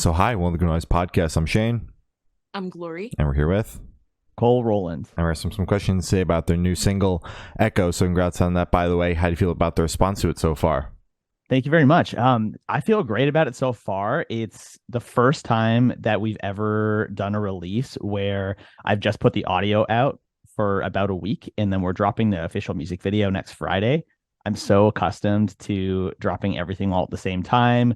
So hi, welcome to the Noise Podcast. I'm Shane. I'm Glory. And we're here with Cole Rolland. And we have some questions to say about their new single, Echo. So congrats on that, by the way. How do you feel about the response to it so far? Thank you very much. I feel great about it so far. It's the first time that we've ever done a release where I've just put the audio out for about a week, and then we're dropping the official music video next Friday. I'm so accustomed to dropping everything all at the same time,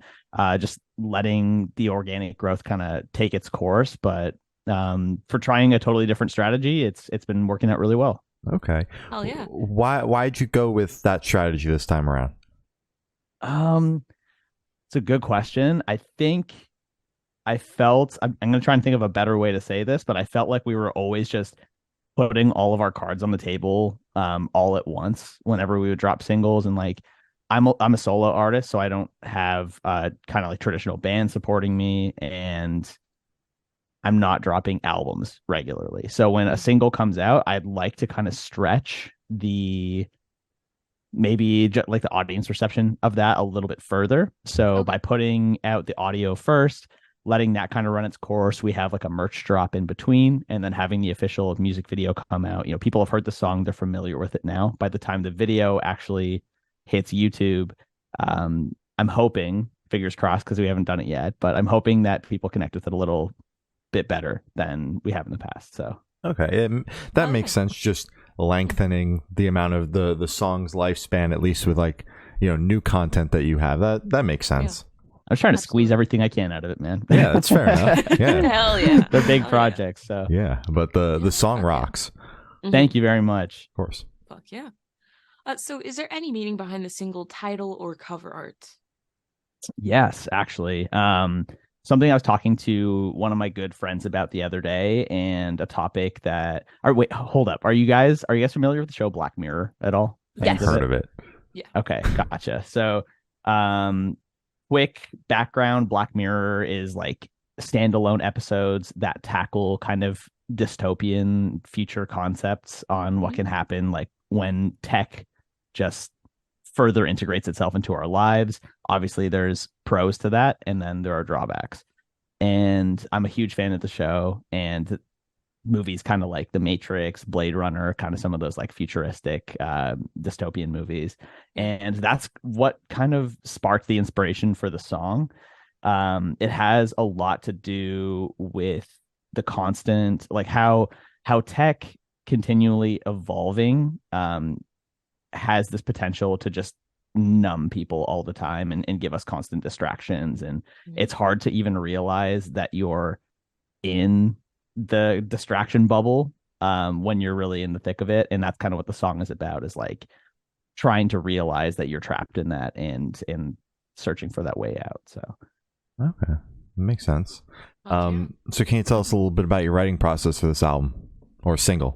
just letting the organic growth kind of take its course. But for trying a totally different strategy, it's been working out really well. Okay. Oh yeah. Why'd you go with that strategy this time around? It's a good question. I think I'm going to try and think of a better way to say this, but I felt like we were always just putting all of our cards on the table all at once whenever we would drop singles. And like I'm a solo artist, so I don't have kind of like traditional band supporting me, and I'm not dropping albums regularly. So when a single comes out, I'd like to kind of stretch maybe like the audience reception of that a little bit further. So by putting out the audio first, letting that kind of run its course, we have like a merch drop in between, and then having the official music video come out. You know, people have heard the song, they're familiar with it now. By the time the video actually hits YouTube, I'm hoping, fingers crossed, because we haven't done it yet, but I'm hoping that people connect with it a little bit better than we have in the past. So okay, that makes sense. Just lengthening the amount of the song's lifespan, at least with like, you know, new content that you have. That makes sense. Yeah. I was trying to squeeze everything I can out of it, man. Yeah, that's fair enough. Yeah. Hell yeah. They're big projects. So yeah, but the song rocks. Thank you very much. Of course. Fuck yeah. So is there any meaning behind the single title or cover art? Yes, actually. Something I was talking to one of my good friends about the other day, and a topic that wait, hold up. Are you guys familiar with the show Black Mirror at all? Yes. Heard of it. Yeah. Okay, gotcha. So quick background, Black Mirror is like standalone episodes that tackle kind of dystopian future concepts on what can happen like when tech just further integrates itself into our lives. Obviously there's pros to that, and then there are drawbacks. And I'm a huge fan of the show, and movies kind of like The Matrix, Blade Runner, kind of some of those like futuristic dystopian movies. And that's what kind of sparked the inspiration for the song. It has a lot to do with the constant, like how tech continually evolving has this potential to just numb people all the time and give us constant distractions. And it's hard to even realize that you're in the distraction bubble when you're really in the thick of it. And that's kind of what the song is about, is like trying to realize that you're trapped in that and searching for that way out. So okay, makes sense. Yeah. So can you tell us a little bit about your writing process for this album or single?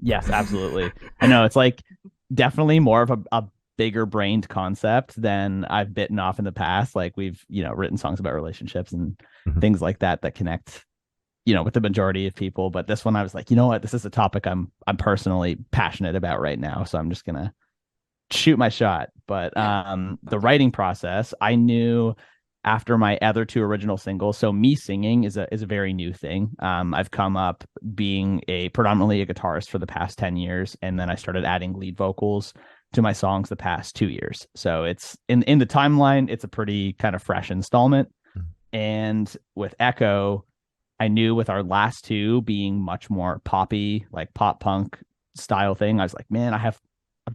Yes, absolutely. I know it's like definitely more of a bigger brained concept than I've bitten off in the past. Like we've, written songs about relationships and things like that connect, with the majority of people. But this one, I was like, you know what, this is a topic I'm personally passionate about right now. So I'm just gonna shoot my shot. But the writing process, I knew after my other two original singles. So me singing is a very new thing. I've come up being predominantly a guitarist for the past 10 years. And then I started adding lead vocals to my songs the past 2 years. So it's in the timeline, it's a pretty kind of fresh installment. And with Echo, I knew with our last two being much more poppy, like pop punk style thing, I was like, man, I've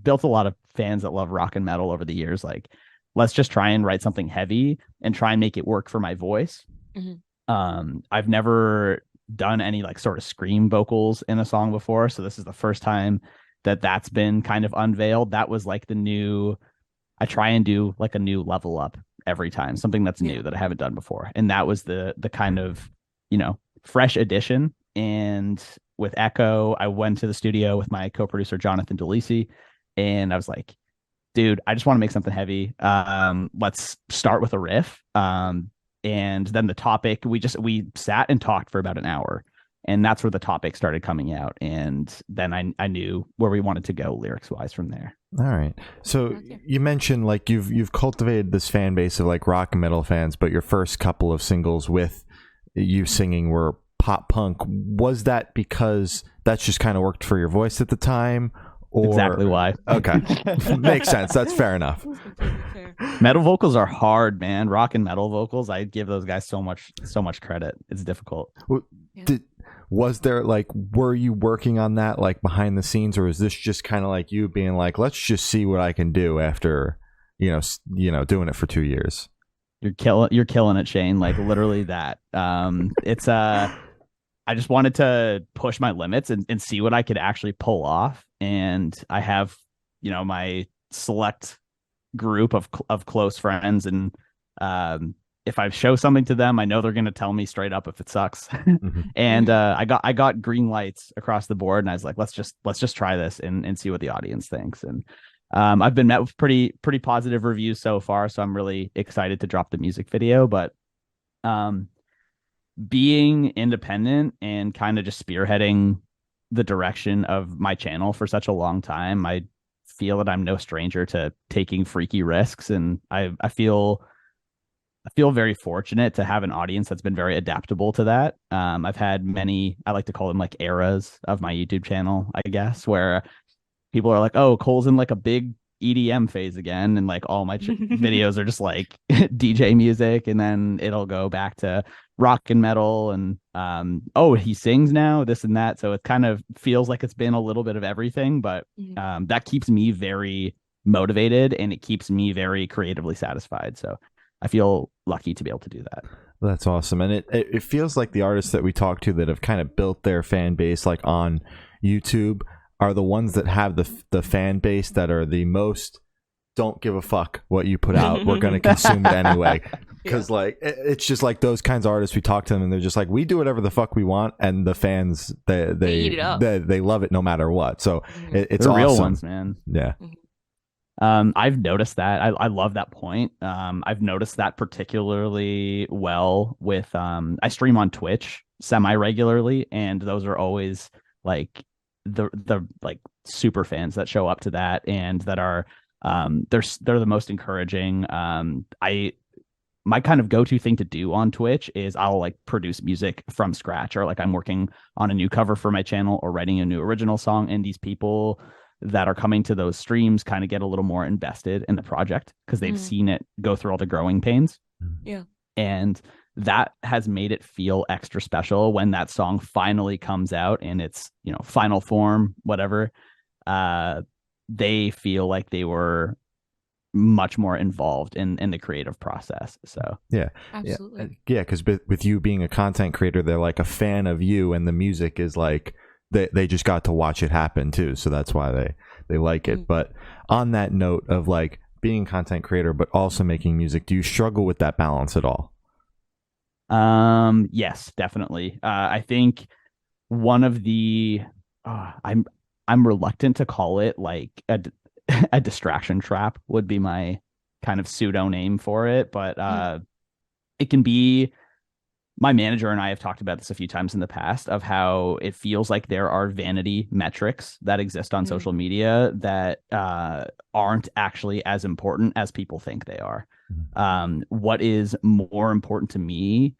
built a lot of fans that love rock and metal over the years. Like, let's just try and write something heavy and try and make it work for my voice. I've never done any like sort of scream vocals in a song before. So this is the first time that's been kind of unveiled. That was like I try and do like a new level up every time, something that's new that I haven't done before. And that was the kind of, fresh addition. And with Echo, I went to the studio with my co-producer, Jonathan DeLisi, and I was like, dude, I just want to make something heavy. Let's start with a riff. And then the topic, we sat and talked for about an hour. And that's where the topic started coming out. And then I knew where we wanted to go lyrics wise from there. All right. So you mentioned like you've cultivated this fan base of like rock and metal fans, but your first couple of singles with you singing were pop punk. Was that because that's just kind of worked for your voice at the time? Or... Exactly why. Okay. Makes sense. That's fair enough. Metal vocals are hard, man. Rock and metal vocals, I give those guys so much credit. It's difficult. Was there like, were you working on that like behind the scenes, or is this just kind of like you being like, let's just see what I can do after doing it for 2 years? You're killing it, Shane. Like literally that. It's I just wanted to push my limits and see what I could actually pull off. And I have, my select group of close friends. And if I show something to them, I know they're going to tell me straight up if it sucks. Mm-hmm. And I got green lights across the board. And I was like, let's just try this and see what the audience thinks. And I've been met with pretty positive reviews so far. So I'm really excited to drop the music video. But being independent and kind of just spearheading the direction of my channel for such a long time, I feel that I'm no stranger to taking freaky risks. And I feel very fortunate to have an audience that's been very adaptable to that. I've had many, I like to call them like eras of my YouTube channel, I guess, where people are like, oh, Cole's in like a big EDM phase again. And like all my videos are just like DJ music. And then it'll go back to rock and metal. And he sings now, this and that. So it kind of feels like it's been a little bit of everything. But that keeps me very motivated and it keeps me very creatively satisfied. So I feel lucky to be able to do that. That's awesome. And it feels like the artists that we talk to that have kind of built their fan base like on YouTube are the ones that have the fan base that are the most don't give a fuck what you put out. We're going to consume it anyway. Because like it's just like those kinds of artists, we talk to them and they're just like, we do whatever the fuck we want, and the fans they eat it up. They love it no matter what. So it's they're awesome. Real ones, man. Yeah. I've noticed that. I love that point. I've noticed that particularly well with I stream on Twitch semi-regularly, and those are always like the like super fans that show up to that and that are they're the most encouraging. My kind of go-to thing to do on Twitch is I'll like produce music from scratch, or like I'm working on a new cover for my channel or writing a new original song, and these people that are coming to those streams kind of get a little more invested in the project because they've seen it go through all the growing pains. Yeah. And that has made it feel extra special when that song finally comes out in its, final form, whatever. They feel like they were much more involved in the creative process. So yeah, absolutely. Yeah, because with you being a content creator, they're like a fan of you, and the music is like they just got to watch it happen too, so that's why they like it. But on that note of like being a content creator but also making music, do you struggle with that balance at all? Yes, definitely. I think one of the I'm reluctant to call it like a distraction trap would be my kind of pseudo name for it, but it can be. My manager and I have talked about this a few times in the past of how it feels like there are vanity metrics that exist on social media that aren't actually as important as people think they are. What is more important to me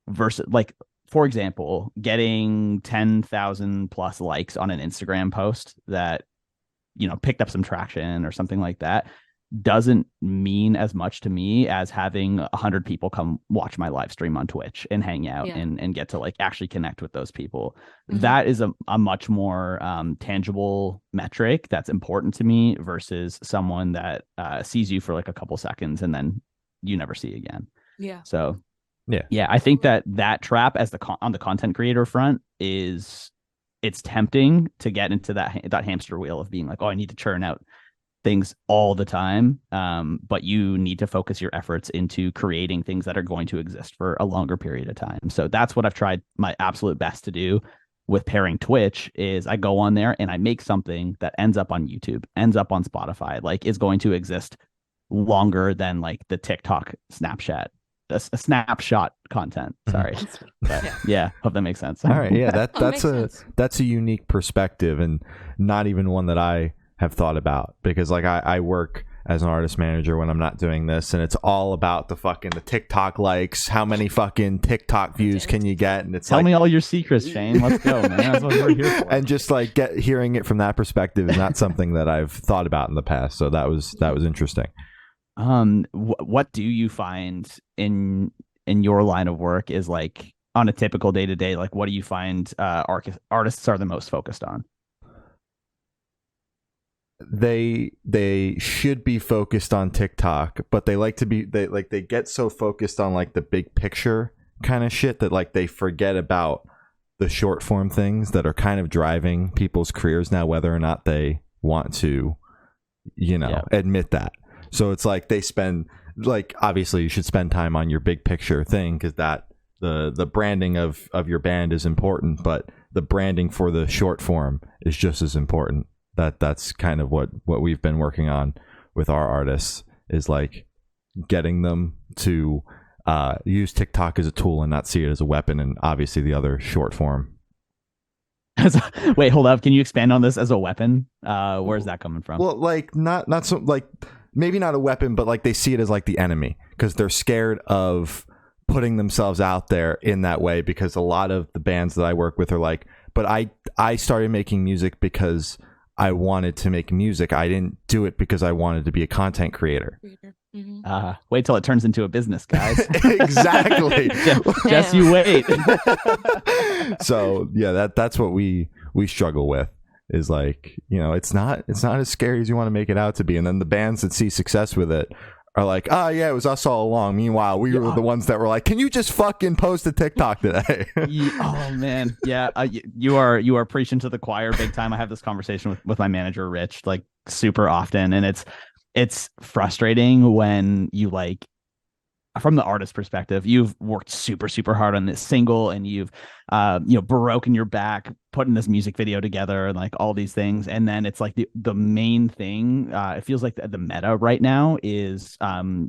versus, like, for example, getting 10,000 plus likes on an Instagram post that, picked up some traction or something like that doesn't mean as much to me as having 100 people come watch my live stream on Twitch and hang out and get to like actually connect with those people. That is a much more tangible metric that's important to me versus someone that sees you for like a couple seconds and then you never see again. Yeah. So yeah, I think that trap as on the content creator front it's tempting to get into that hamster wheel of being like, oh, I need to churn out things all the time, but you need to focus your efforts into creating things that are going to exist for a longer period of time. So that's what I've tried my absolute best to do with pairing Twitch is I go on there and I make something that ends up on YouTube, ends up on Spotify, like is going to exist longer than like the TikTok Snapchat a snapshot content. Sorry, but yeah, hope that makes sense. All right, yeah, Makes that's a unique perspective, and not even one that I have thought about, because like I work as an artist manager when I'm not doing this, and it's all about the TikTok likes, how many fucking TikTok views can you get, and it's Tell like, me all your secrets, Shane. Let's go, man. That's what we're here for. and just like hearing it from that perspective is not something that I've thought about in the past, so that was interesting. What do you find in your line of work is like on a typical day to day? Like, what do you find artists are the most focused on? They should be focused on TikTok, but they get so focused on like the big picture kind of shit that like they forget about the short form things that are kind of driving people's careers now, whether or not they want to, admit that. So it's like they spend, like, obviously you should spend time on your big picture thing, because that the branding of your band is important, but the branding for the short form is just as important. That's kind of what we've been working on with our artists, is like getting them to use TikTok as a tool and not see it as a weapon, and obviously the other short form. Wait, hold up. Can you expand on this as a weapon? Where's that coming from? Well, like not so, like, maybe not a weapon, but like they see it as like the enemy, because they're scared of putting themselves out there in that way, because a lot of the bands that I work with are like, but I started making music because I wanted to make music. I didn't do it because I wanted to be a content creator. Mm-hmm. Wait till it turns into a business, guys. Exactly. just you wait. So yeah, that's what we struggle with, is like, it's not as scary as you want to make it out to be. And then the bands that see success with it are like, oh yeah, it was us all along. Meanwhile, we were the ones that were like, can you just fucking post a TikTok today? Oh man, yeah, you are preaching to the choir big time. I have this conversation with my manager Rich like super often, and it's frustrating when you, like, from the artist perspective, you've worked super, super hard on this single, and you've, broken your back putting this music video together and like all these things. And then it's like the main thing, it feels like the meta right now is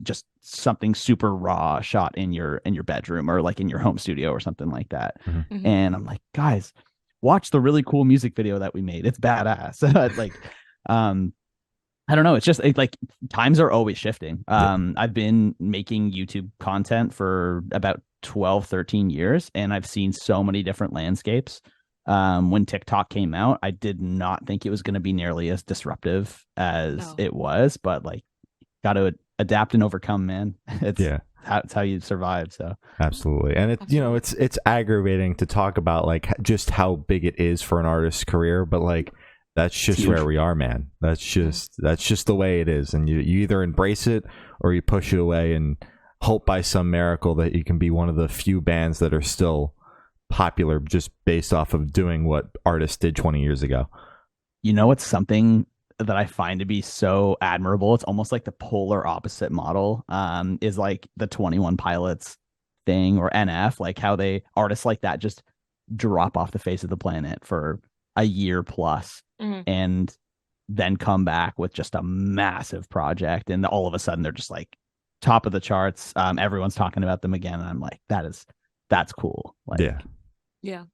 just something super raw shot in your bedroom or like in your home studio or something like that. Mm-hmm. Mm-hmm. And I'm like, guys, watch the really cool music video that we made. It's badass. Like, I don't know. It's just like times are always shifting. I've been making YouTube content for about 12, 13 years, and I've seen so many different landscapes. When TikTok came out, I did not think it was going to be nearly as disruptive as it was, but like, got to adapt and overcome, man. It's how you survive. So absolutely. And it's aggravating to talk about like just how big it is for an artist's career, but like, that's just where we are, man. That's just the way it is. And you either embrace it or you push it away and hope by some miracle that you can be one of the few bands that are still popular just based off of doing what artists did 20 years ago. It's something that I find to be so admirable. It's almost like the polar opposite model, is like the 21 Pilots thing, or NF, like how artists like that just drop off the face of the planet for a year plus. Mm-hmm. And then come back with just a massive project, and all of a sudden they're just like top of the charts. Everyone's talking about them again, and I'm like, that's cool. Like, yeah.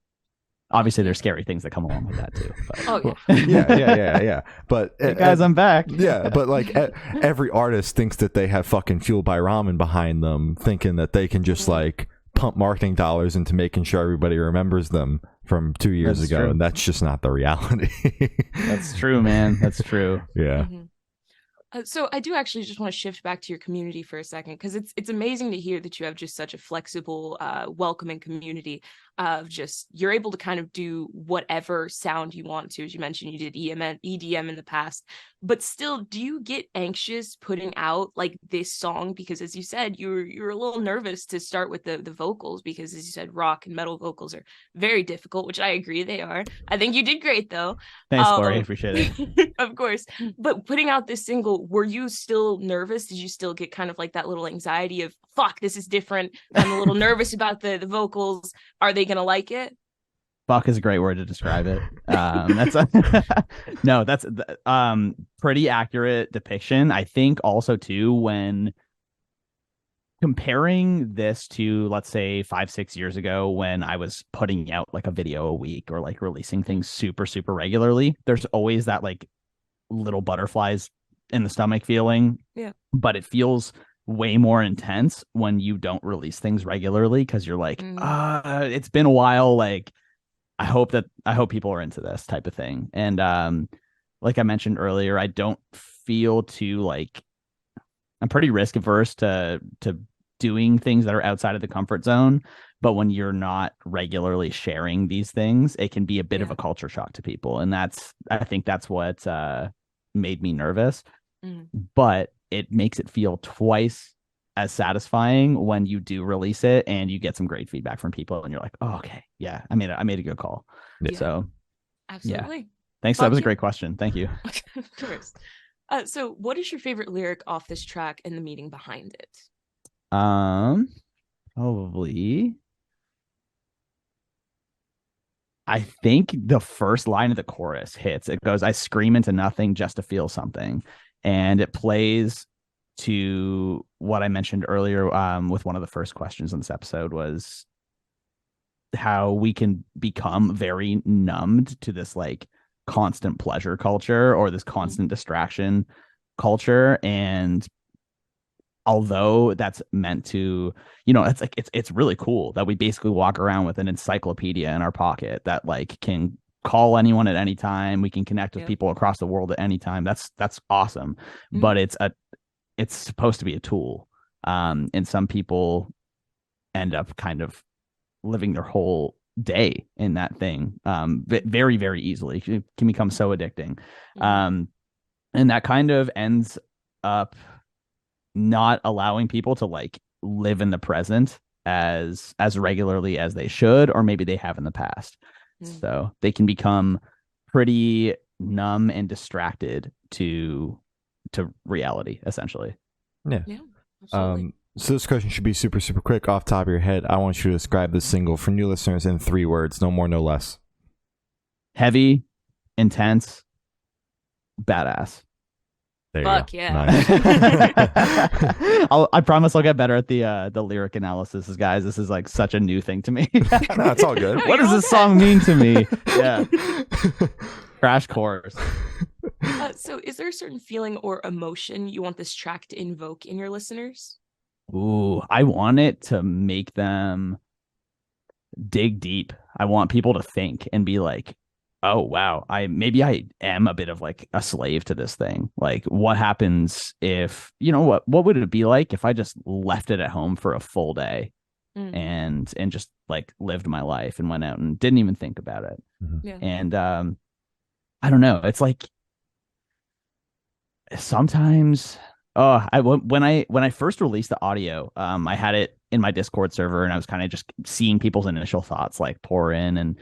Obviously, there's scary things that come along with that too. But. Oh yeah. Yeah. But hey guys, I'm back. Yeah, but like every artist thinks that they have fucking Fueled by Ramen behind them, thinking that they can just like pump marketing dollars into making sure everybody remembers them from 2 years ago, and that's just not the reality. That's true, man. That's true. Yeah. Mm-hmm. So I do actually just want to shift back to your community for a second, because it's amazing to hear that you have just such a flexible, welcoming community of just, you're able to kind of do whatever sound you want to. As you mentioned, you did EDM in the past, but still, do you get anxious putting out like this song? Because as you said, you're a little nervous to start with the vocals, because as you said, rock and metal vocals are very difficult, which I agree they are. I think you did great though. Thanks, Corey. Appreciate it. Of course. But putting out this single, were you still nervous? Did you still get kind of like that little anxiety of, fuck, this is different, I'm a little nervous about the vocals, are they gonna like it? Fuck is a great word to describe it. That's no, that's pretty accurate depiction. I think also too, when comparing this to, let's say, 5-6 years ago when I was putting out like a video a week or like releasing things super, super regularly, there's always that like little butterflies in the stomach feeling. Yeah. But it feels way more intense when you don't release things regularly because you're like, it's been a while. Like, I hope people are into this type of thing. And like I mentioned earlier, I don't feel too like I'm pretty risk averse to doing things that are outside of the comfort zone. But when you're not regularly sharing these things, it can be a bit of a culture shock to people. And I think that's what made me nervous. But it makes it feel twice as satisfying when you do release it and you get some great feedback from people and you're like, oh, okay, yeah, I made a good call. Yeah. So absolutely. Yeah. Thanks. That was a great question. Thank you. Of course. So what is your favorite lyric off this track and the meaning behind it? Probably, I think the first line of the chorus hits. It goes, I scream into nothing just to feel something. And it plays to what I mentioned earlier with one of the first questions in this episode was how we can become very numbed to this like constant pleasure culture or this constant distraction culture. And although that's meant to, it's like it's really cool that we basically walk around with an encyclopedia in our pocket that like can call anyone at any time. We can connect with people across the world at any time. That's awesome. But it's supposed to be a tool. And some people end up kind of living their whole day in that thing very, very easily. It can become so addicting. And that kind of ends up not allowing people to like live in the present as regularly as they should, or maybe they have in the past. So they can become pretty numb and distracted to reality, essentially. Yeah. Absolutely. So this question should be super, super quick off the top of your head. I want you to describe this single for new listeners in 3 words, no more, no less. Heavy, intense, badass. There Fuck you go. yeah. Nice. I promise I'll get better at the lyric analysis, guys. This is like such a new thing to me. No, it's all good. What does this song mean to me? Yeah. Crash course. So is there a certain feeling or emotion you want this track to invoke in your listeners? Ooh, I want it to make them dig deep. I want people to think and be like, oh wow, maybe I am a bit of like a slave to this thing. Like, what happens if, what would it be like if I just left it at home for a full day and just like lived my life and went out and didn't even think about it. And I don't know, it's like sometimes when I first released the audio, I had it in my Discord server and I was kind of just seeing people's initial thoughts like pour in, and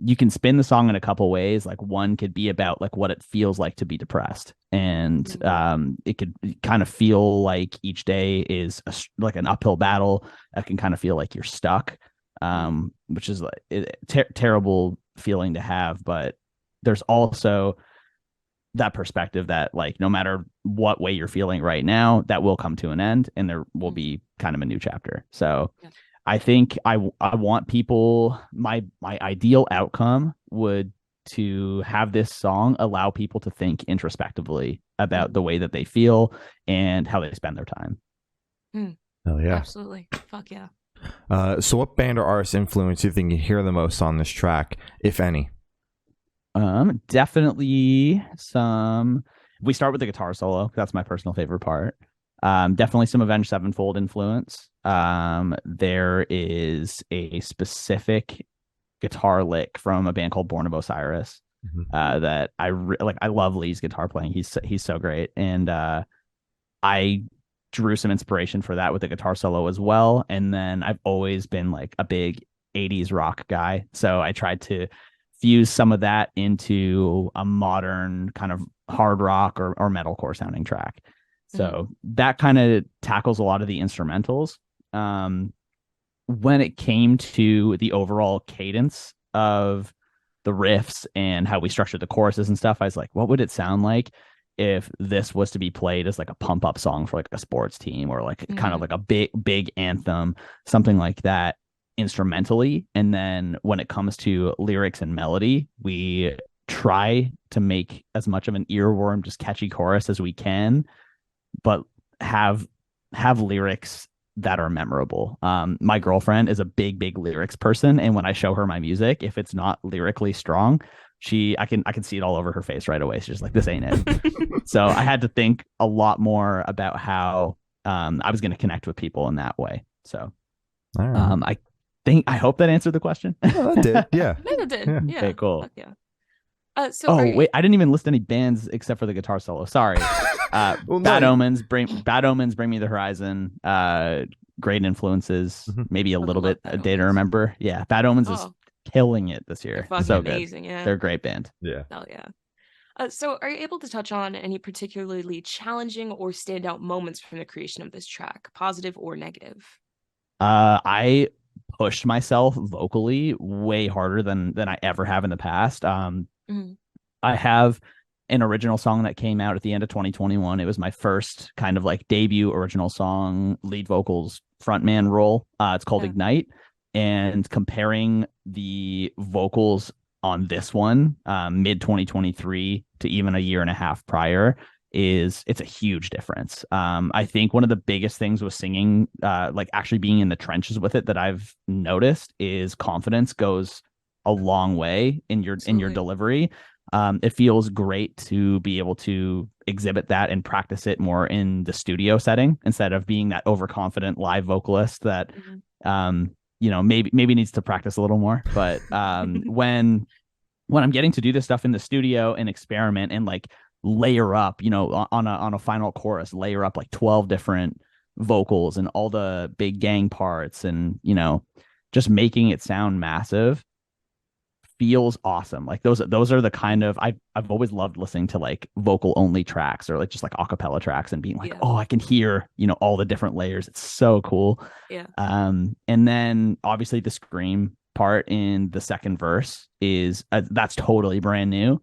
you can spin the song in a couple ways. Like, one could be about like what it feels like to be depressed, and it could kind of feel like each day is like an uphill battle. That can kind of feel like you're stuck, which is like terrible feeling to have. But there's also that perspective that like no matter what way you're feeling right now, that will come to an end and there will be kind of a new chapter. So I think I want people, my ideal outcome would to have this song allow people to think introspectively about the way that they feel and how they spend their time. Oh yeah, absolutely. Fuck yeah. So what band or artist influence do you think you hear the most on this track, if any? Definitely some. We start with the guitar solo. That's my personal favorite part. Definitely some Avenged Sevenfold influence. There is a specific guitar lick from a band called Born of Osiris that I like. I love Lee's guitar playing. He's so great, and I drew some inspiration for that with the guitar solo as well. And then I've always been like a big 80s rock guy, so I tried to fuse some of that into a modern kind of hard rock or metalcore sounding track. So that kind of tackles a lot of the instrumentals. When it came to the overall cadence of the riffs and how we structured the choruses and stuff, I was like, what would it sound like if this was to be played as like a pump up song for like a sports team or like kind of like a big anthem, something like that instrumentally. And then when it comes to lyrics and melody, we try to make as much of an earworm, just catchy chorus as we can, but have lyrics that are memorable. My girlfriend is a big lyrics person, and when I show her my music, if it's not lyrically strong, I can see it all over her face right away. She's just like, this ain't it. So I had to think a lot more about how I was going to connect with people in that way. So I hope that answered the question. Oh, that did. Yeah. That did. Yeah. Okay, cool. Yeah. Wait, I didn't even list any bands except for the guitar solo. Sorry. Bad Omens, Bring Me the Horizon, Great Influences, maybe a little bit a Day to Remember. Yeah, Bad Omens is killing it this year. So amazing, good. Yeah. They're a great band. Yeah. Oh yeah. So are you able to touch on any particularly challenging or standout moments from the creation of this track, positive or negative? I pushed myself vocally way harder than I ever have in the past. I have an original song that came out at the end of 2021. It was my first kind of like debut original song, lead vocals, frontman role. It's called Ignite. And comparing the vocals on this one, mid 2023 to even a year and a half prior, it's a huge difference. I think one of the biggest things with singing, like actually being in the trenches with it, that I've noticed is confidence goes a long way in your delivery. It feels great to be able to exhibit that and practice it more in the studio setting instead of being that overconfident live vocalist that maybe needs to practice a little more. But when I'm getting to do this stuff in the studio and experiment and like layer up, on a final chorus, layer up like 12 different vocals and all the big gang parts and just making it sound massive feels awesome. Like those are the kind of I've always loved listening to like vocal only tracks or like just like acapella tracks and being like, oh, I can hear all the different layers. It's so cool. Yeah. And then obviously the scream part in the second verse is that's totally brand new.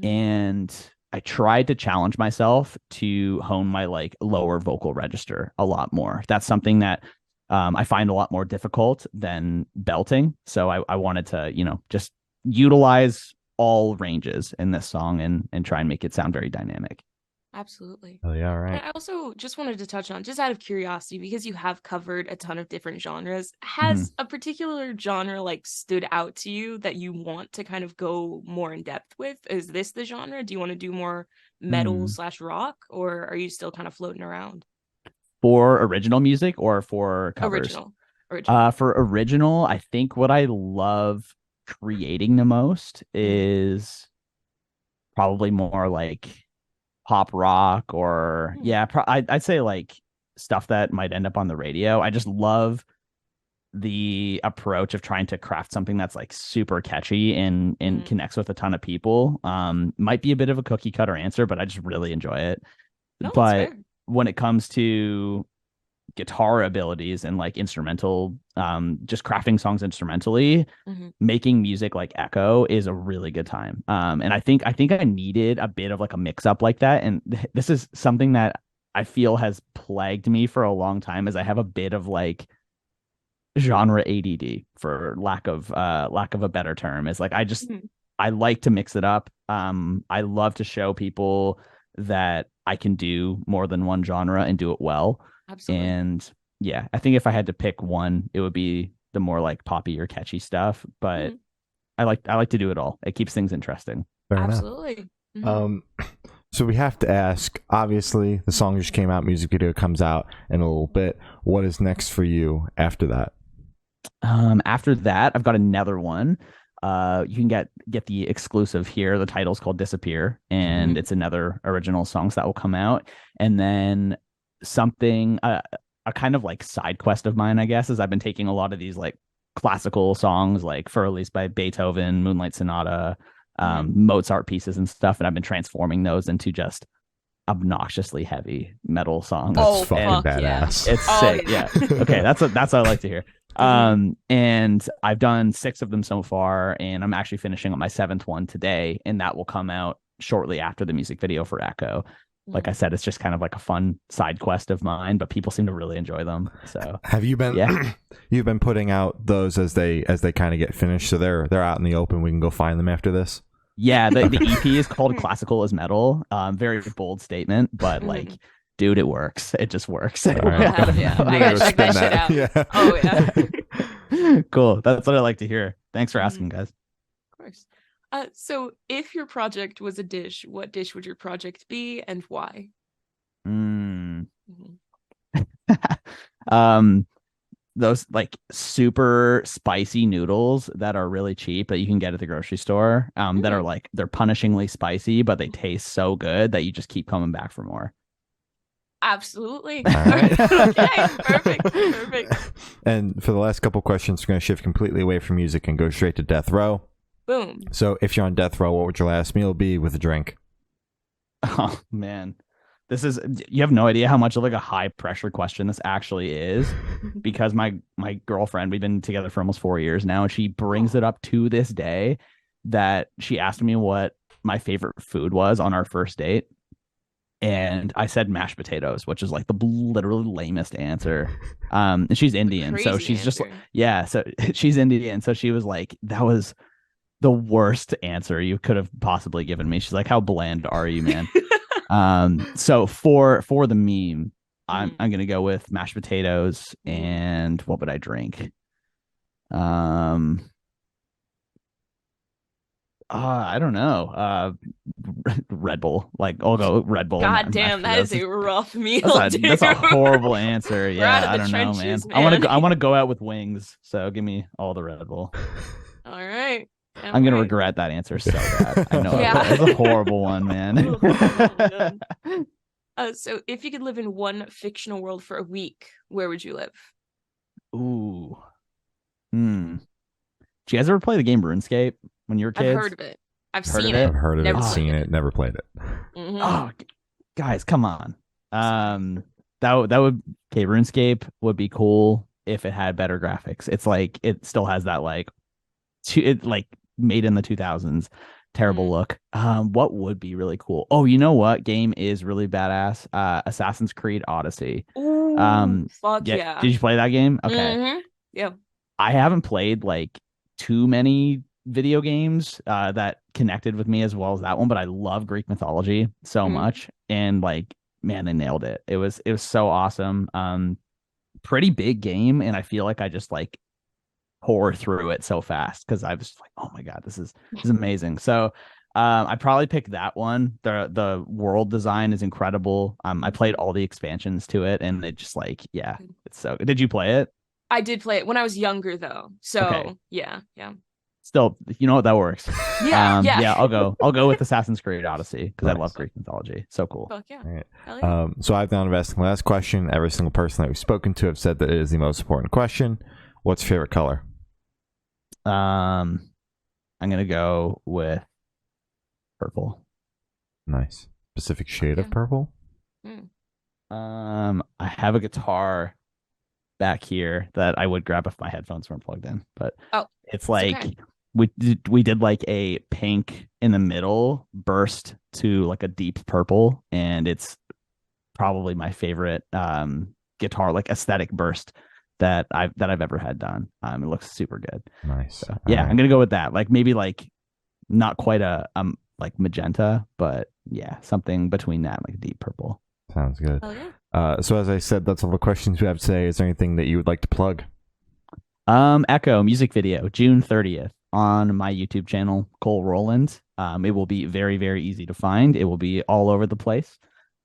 And I tried to challenge myself to hone my like lower vocal register a lot more. That's something that I find a lot more difficult than belting. So I wanted to just utilize all ranges in this song and try and make it sound very dynamic. Absolutely. Oh yeah, right. And I also just wanted to touch on, just out of curiosity, because you have covered a ton of different genres, has a particular genre like stood out to you that you want to kind of go more in depth with? Is this the genre? Do you want to do more metal / rock, or are you still kind of floating around? For original music or for covers? Original. For original, I think what I love creating the most is probably more like pop rock or I'd say like stuff that might end up on the radio. I just love the approach of trying to craft something that's like super catchy and connects with a ton of people. Might be a bit of a cookie cutter answer, but I just really enjoy it. No, but when it comes to guitar abilities and like instrumental, just crafting songs instrumentally, making music like Echo is a really good time. And I think I needed a bit of like a mix up like that. And this is something that I feel has plagued me for a long time, is I have a bit of like genre ADD, for lack of a better term. Is like I like to mix it up. I love to show people that I can do more than one genre and do it well. Absolutely. And yeah, I think if I had to pick one, it would be the more like poppy or catchy stuff. But I like to do it all. It keeps things interesting. Fair Absolutely. enough. So we have to ask, obviously the song just came out, music video comes out in a little bit. What is next for you after that? After that, I've got another one. You can get the exclusive here. The title's called Disappear, and it's another original songs that will come out. And then something, a kind of like side quest of mine, I guess, is I've been taking a lot of these like classical songs, like for release by Beethoven, Moonlight Sonata, Mozart pieces and stuff, and I've been transforming those into just obnoxiously heavy metal songs. That's fucking badass. Yeah. It's sick. Yeah. Okay, that's what I like to hear. And I've done 6 of them so far, and I'm actually finishing up my 7th one today, and that will come out shortly after the music video for Echo. Like I said, it's just kind of like a fun side quest of mine, but people seem to really enjoy them. So have you been you've been putting out those as they kind of get finished, so they're out in the open, we can go find them after this? Yeah, the EP is called Classical is Metal. Very bold statement, but like, dude, it works. It just works. All right. Yeah, I gotta check that shit out. Yeah. Oh yeah. Cool. That's what I like to hear. Thanks for asking, guys. Of course. So if your project was a dish, what dish would your project be and why? Those like super spicy noodles that are really cheap that you can get at the grocery store, that are like, they're punishingly spicy, but they taste so good that you just keep coming back for more. Absolutely. Right. Okay, perfect. And for the last couple questions, we're going to shift completely away from music and go straight to death row. Boom. So if you're on death row, what would your last meal be with a drink? Oh man, you have no idea how much of like a high pressure question this actually is, because my girlfriend, we've been together for almost 4 years now, and she brings it up to this day that she asked me what my favorite food was on our first date. And I said mashed potatoes, which is like the literally lamest answer. And she's Indian, so she's just so she's Indian, so she was like, that was the worst answer you could have possibly given me. She's like, how bland are you, man? So for the meme, I'm gonna go with mashed potatoes. And what would I drink? I don't know. Red Bull. Like, I'll go Red Bull. God damn, that is a rough meal. That's a horrible answer. Yeah, I don't know, man. Man. I want to go out with wings. So give me all the Red Bull. All right. I'm gonna regret that answer so bad. I know. Yeah. It's a horrible one, man. So if you could live in one fictional world for a week, where would you live? Ooh. Did you guys ever play the game RuneScape when you were kids? I've heard of it. I've seen it. I've heard of Never it, played seen it, never played it. Oh, guys, come on. That would, okay, RuneScape would be cool if it had better graphics. It's like, it still has that like made in the 2000s terrible look. What would be really cool? Oh, you know what game is really badass? Assassin's Creed Odyssey. Ooh, fuck yeah. Did you play that game? Okay. Yeah. I haven't played like too many video games that connected with me as well as that one, but I love Greek mythology so much, and like, man, they nailed it. It was so awesome. Pretty big game, and I feel like I just like pour through it so fast because I was like, oh my god, this is amazing. So I probably pick that one. The world design is incredible. I played all the expansions to it, and it just like, yeah, it's so good. Did you play it? I did play it when I was younger though. So okay. Yeah. Still, you know what, that works. Yeah. I'll go with Assassin's Creed Odyssey because I love Greek mythology. So cool. Fuck yeah. Right. Yeah. So I've now invested in the last question. Every single person that we've spoken to have said that it is the most important question. What's your favorite color? I'm gonna go with purple. Nice. Specific shade of purple? I have a guitar back here that I would grab if my headphones weren't plugged in, but it's like, okay, we did like a pink in the middle burst to like a deep purple, and it's probably my favorite guitar like aesthetic burst that I've ever had done. It looks super good. Nice. So, yeah, right. I'm gonna go with that. Like maybe like not quite a like magenta, but yeah, something between that, like a deep purple. Sounds good. Oh yeah. So as I said, that's all the questions we have today. Is there anything that you would like to plug? Echo music video, June 30th on my YouTube channel, Cole Rolland. It will be very, very easy to find. It will be all over the place.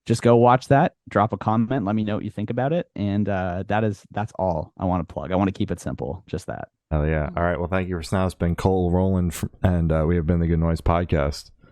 Just go watch that, drop a comment, let me know what you think about it. And that's all I want to plug. I want to keep it simple. Just that. Oh yeah. All right. Well, thank you for now. It's been Cole Rolland, and we have been the Good Noise Podcast.